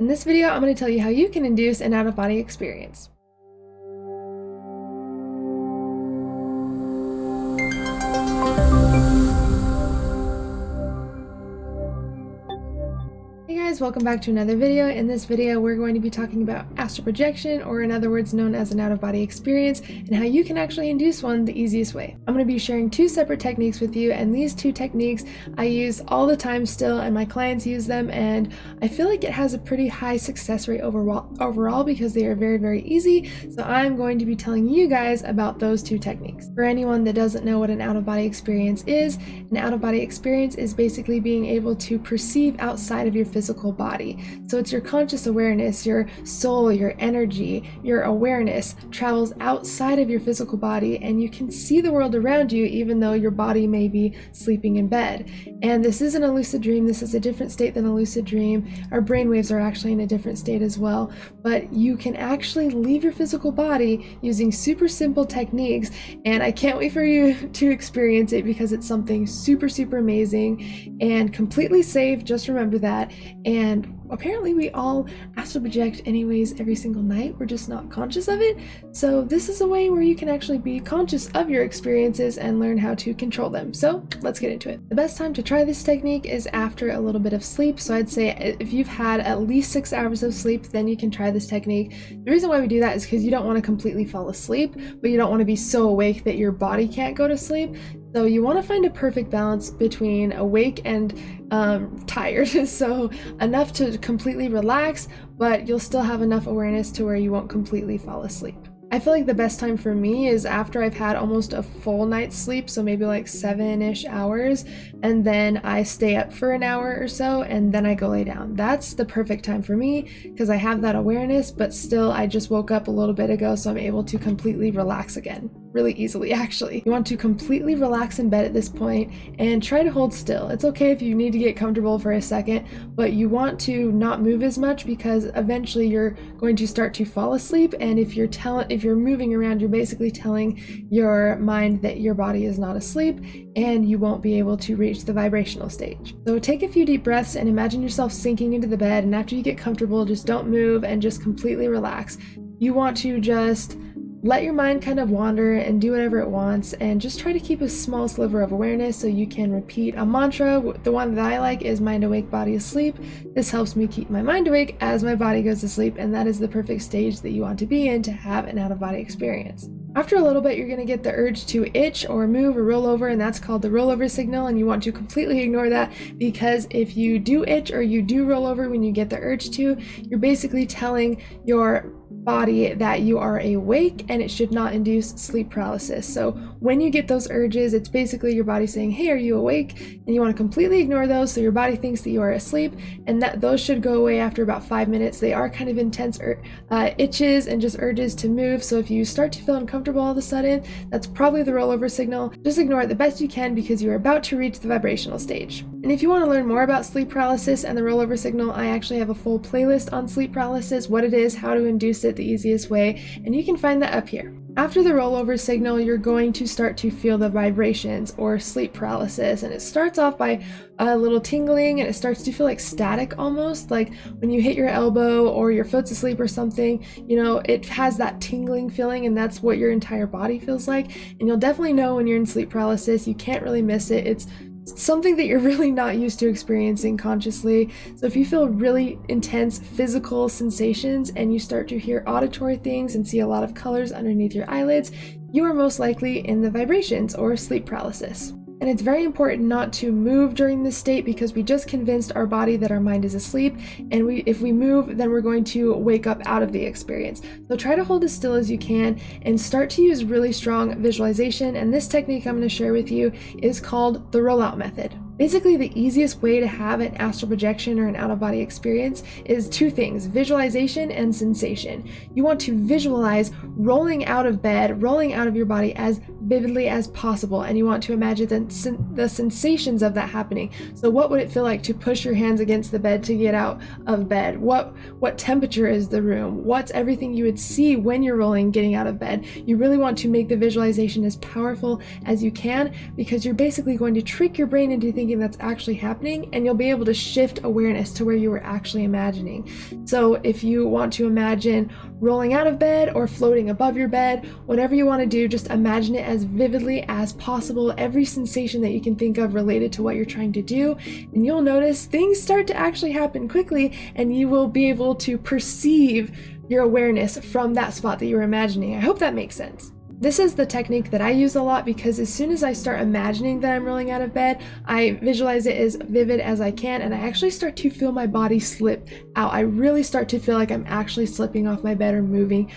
In this video, I'm going to tell you how you can induce an out-of-body experience. Hey guys, welcome back to another video. In this video, we're going to be talking about astral projection, or in other words known as an out-of-body experience, and how you can actually induce one the easiest way. I'm going to be sharing two separate techniques with you, and these two techniques I use all the time still, and my clients use them, and I feel like it has a pretty high success rate overall because they are very, very easy. So I'm going to be telling you guys about those two techniques. For anyone that doesn't know what an out-of-body experience is, an out-of-body experience is basically being able to perceive outside of your physical body. So it's your conscious awareness, your soul, your energy, your awareness travels outside of your physical body, and you can see the world around you even though your body may be sleeping in bed. And this isn't a lucid dream. This is a different state than a lucid dream. Our brainwaves are actually in a different state as well, but you can actually leave your physical body using super simple techniques, and I can't wait for you to experience it because it's something super, super amazing and completely safe. Just remember that. And apparently we all astral project anyways every single night. We're just not conscious of it. So this is a way where you can actually be conscious of your experiences and learn how to control them. So let's get into it. The best time to try this technique is after a little bit of sleep. So I'd say if you've had at least 6 hours of sleep, then you can try this technique. The reason why we do that is because you don't want to completely fall asleep, but you don't want to be so awake that your body can't go to sleep. So you want to find a perfect balance between awake and tired. So enough to completely relax, but you'll still have enough awareness to where you won't completely fall asleep. I feel like the best time for me is after I've had almost a full night's sleep, so maybe like 7-ish hours, and then I stay up for an hour or so, and then I go lay down. That's the perfect time for me because I have that awareness, but still I just woke up a little bit ago, so I'm able to completely relax again. Really easily, actually. You want to completely relax in bed at this point and try to hold still. It's okay if you need to get comfortable for a second, but you want to not move as much because eventually you're going to start to fall asleep, and if you're moving around, you're basically telling your mind that your body is not asleep and you won't be able to reach the vibrational stage. So take a few deep breaths and imagine yourself sinking into the bed, and after you get comfortable, just don't move and just completely relax. You want to just let your mind kind of wander and do whatever it wants, and just try to keep a small sliver of awareness so you can repeat a mantra. The one that I like is mind awake, body asleep. This helps me keep my mind awake as my body goes to sleep, and that is the perfect stage that you want to be in to have an out-of-body experience. After a little bit, you're going to get the urge to itch or move or roll over, and that's called the rollover signal, and you want to completely ignore that because if you do itch or you do roll over when you get the urge to, you're basically telling your body that you are awake and it should not induce sleep paralysis. So when you get those urges, it's basically your body saying, hey, are you awake? And you want to completely ignore those so your body thinks that you are asleep, and that those should go away after about 5 minutes. They are kind of intense itches and just urges to move. So if you start to feel uncomfortable all of a sudden, that's probably the rollover signal. Just ignore it the best you can because you are about to reach the vibrational stage. And if you want to learn more about sleep paralysis and the rollover signal, I actually have a full playlist on sleep paralysis, what it is, how to induce it the easiest way, and you can find that up here. After the rollover signal, you're going to start to feel the vibrations or sleep paralysis, and it starts off by a little tingling, and it starts to feel like static, almost like when you hit your elbow or your foot's asleep or something. You know, it has that tingling feeling, and that's what your entire body feels like. And you'll definitely know when you're in sleep paralysis. You can't really miss it. It's something that you're really not used to experiencing consciously. So if you feel really intense physical sensations and you start to hear auditory things and see a lot of colors underneath your eyelids, you are most likely in the vibrations or sleep paralysis. And it's very important not to move during this state because we just convinced our body that our mind is asleep, and if we move, then we're going to wake up out of the experience. So try to hold as still as you can and start to use really strong visualization, and this technique I'm going to share with you is called the rollout method. Basically, the easiest way to have an astral projection or an out-of-body experience is two things: visualization and sensation. You want to visualize rolling out of bed, rolling out of your body as vividly as possible, and you want to imagine the sensations of that happening. So what would it feel like to push your hands against the bed to get out of bed? What temperature is the room? What's everything you would see when you're rolling, getting out of bed? You really want to make the visualization as powerful as you can because you're basically going to trick your brain into thinking thinking that's actually happening, and you'll be able to shift awareness to where you were actually imagining. So if you want to imagine rolling out of bed or floating above your bed, whatever you want to do, just imagine it as vividly as possible, every sensation that you can think of related to what you're trying to do, and you'll notice things start to actually happen quickly, and you will be able to perceive your awareness from that spot that you're imagining. I hope that makes sense. This is the technique that I use a lot because as soon as I start imagining that I'm rolling out of bed, I visualize it as vivid as I can, and I actually start to feel my body slip out. I really start to feel like I'm actually slipping off my bed or moving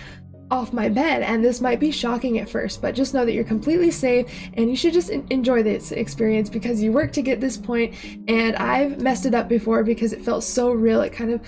off my bed, and this might be shocking at first, but just know that you're completely safe and you should just enjoy this experience because you worked to get this point, and I've messed it up before because it felt so real. It kind of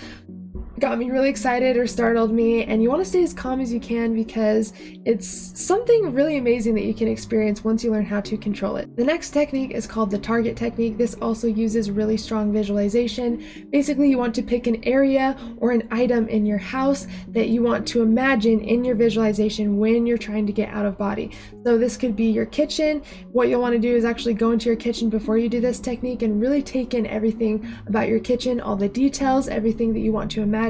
got me really excited or startled me, and you want to stay as calm as you can because it's something really amazing that you can experience once you learn how to control it. The next technique is called the target technique. This also uses really strong visualization. Basically, you want to pick an area or an item in your house that you want to imagine in your visualization when you're trying to get out of body. So this could be your kitchen. What you'll want to do is actually go into your kitchen before you do this technique and really take in everything about your kitchen, all the details, everything that you want to imagine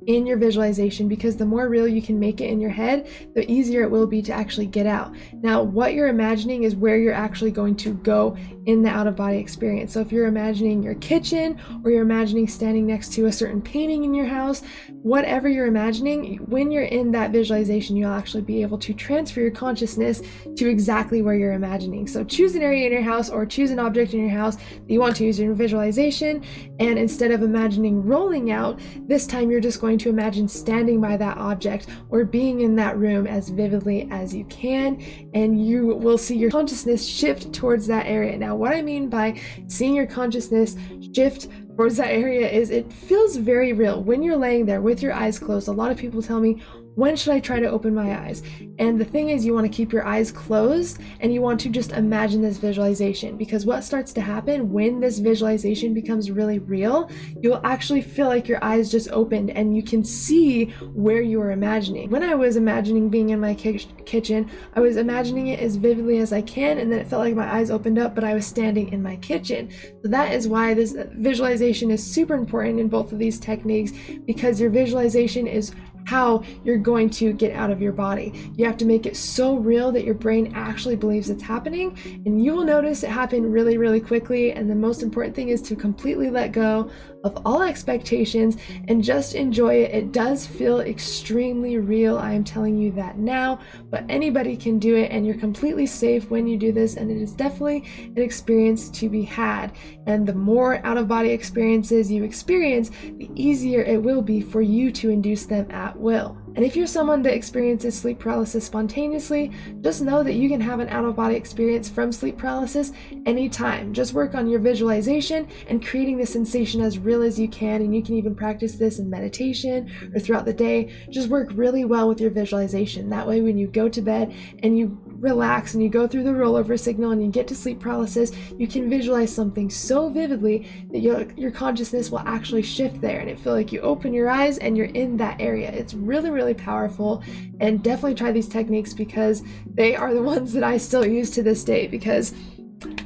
in your visualization, because the more real you can make it in your head, the easier it will be to actually get out. Now, what you're imagining is where you're actually going to go in the out-of-body experience. So if you're imagining your kitchen, or you're imagining standing next to a certain painting in your house, whatever you're imagining, when you're in that visualization, you'll actually be able to transfer your consciousness to exactly where you're imagining. So choose an area in your house or choose an object in your house that you want to use in your visualization, and instead of imagining rolling out, this time you're just going to imagine standing by that object or being in that room as vividly as you can, and you will see your consciousness shift towards that area. Now, what I mean by seeing your consciousness shift towards that area is it feels very real. When you're laying there with your eyes closed, a lot of people tell me, when should I try to open my eyes? And the thing is, you want to keep your eyes closed and you want to just imagine this visualization, because what starts to happen when this visualization becomes really real, you'll actually feel like your eyes just opened and you can see where you were imagining. When I was imagining being in my kitchen, I was imagining it as vividly as I can, and then it felt like my eyes opened up, but I was standing in my kitchen. So that is why this visualization is super important in both of these techniques, because your visualization is how you're going to get out of your body. You have to make it so real that your brain actually believes it's happening, and you will notice it happen really, really quickly. And the most important thing is to completely let go of all expectations and just enjoy it. It does feel extremely real, I am telling you that now, but anybody can do it, and you're completely safe when you do this, and it is definitely an experience to be had. And the more out-of-body experiences you experience, the easier it will be for you to induce them at will. And if you're someone that experiences sleep paralysis spontaneously, just know that you can have an out-of-body experience from sleep paralysis anytime. Just work on your visualization and creating the sensation as real as you can, and you can even practice this in meditation or throughout the day. Just work really well with your visualization. That way, when you go to bed and you relax and you go through the rollover signal and you get to sleep paralysis, you can visualize something so vividly that your consciousness will actually shift there, and it feel like you open your eyes and you're in that area. It's really, really powerful, and definitely try these techniques because they are the ones that I still use to this day, because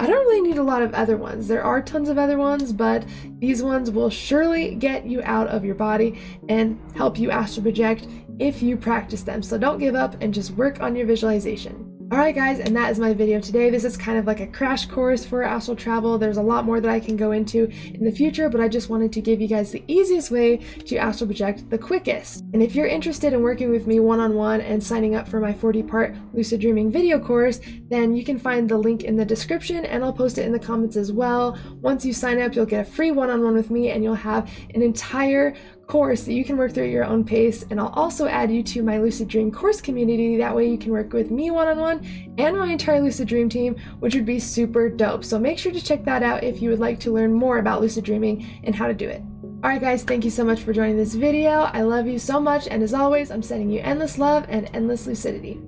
I don't really need a lot of other ones. There are tons of other ones, but these ones will surely get you out of your body and help you astral project if you practice them. So don't give up and just work on your visualization. Alright guys, and that is my video today. This is kind of like a crash course for astral travel. There's a lot more that I can go into in the future, but I just wanted to give you guys the easiest way to astral project the quickest. And if you're interested in working with me one-on-one and signing up for my 40-part lucid dreaming video course, then you can find the link in the description, and I'll post it in the comments as well. Once you sign up, you'll get a free one-on-one with me, and you'll have an entire course that you can work through at your own pace. And I'll also add you to my Lucid Dream course community. That way you can work with me one-on-one and my entire Lucid Dream team, which would be super dope. So make sure to check that out if you would like to learn more about lucid dreaming and how to do it. Alright guys, thank you so much for joining this video. I love you so much, and as always, I'm sending you endless love and endless lucidity.